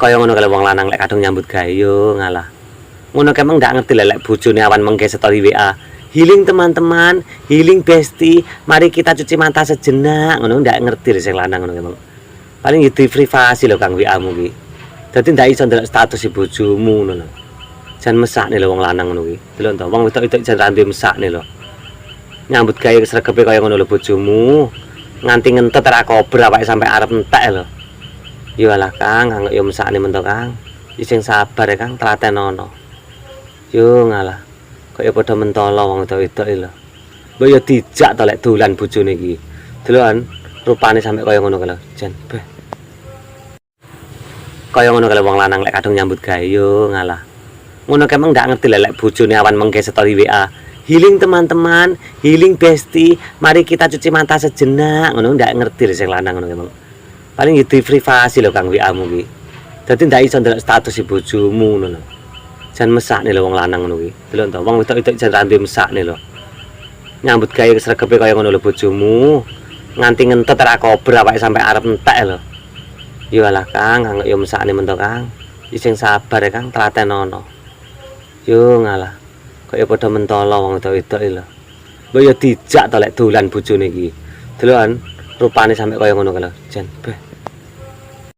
Kaya ngono kalau wong lanang lek kadung nyambut gawe yo ngalah. Ngono kemeng ndak ngerti lek bojone awan mengke story WA. Healing teman-teman, healing bestie, mari kita cuci mata sejenak. Ngono ndak ngerti sing lanang ngono kemeng. Paling itu privasi lho Kang WA-mu ki. Dadi ndak iso ndelok status si bojomu ngono lho. Jan mesakne lho wong lanang ngono ki. Delok to, wong wedok-wedok jan randu mesakne lho. Nyambut gawe sregepe kaya ngono lho bojomu. Nganti ngentet ra kober awake sampe arep entek lho. Yo alah Kang, anggap yo mesakne men to Kang. Sing sabar ya Kang, tlatenono. Yo ngalah. Kaya padha mentolo wong wedok-wedok lho. Mbok yo dijak to lek dolan bojone iki. Delokan rupane sampe kaya ngono lho, jan. Beh. Kaya ngono kalau wong lanang lek kadung nyambut gawe yo ngalah. Ngono kemeng ndak ngerti lek bojone awan mengke story WA. Healing teman-teman, healing bestie, mari kita cuci mata sejenak. Ngono ndak ngerti sing lanang ngono kemeng. Paling itu privasi lho Kang WA-mu ki. Dadi ndak iso ndelok status si bojomu ngono lho. Jan mesakne lho wong lanang ngono ki. Delok to, wong wedok-wedok jan randu mesakne lho. Nyambut gawe sregepe kaya ngono lho bojomu. Nganti ngentet ra kober awake sampe arep entek lho. Yo alah Kang, anggap yo mesakne men to Kang. Sing sabar ya Kang, tlatenono. Yo ngalah. Kaya padha mentolo wong wedok-wedok lho. Mbok yo dijak to lek dolan bojone iki. Delokan rupane sampe kaya ngono lho, jan. Beh.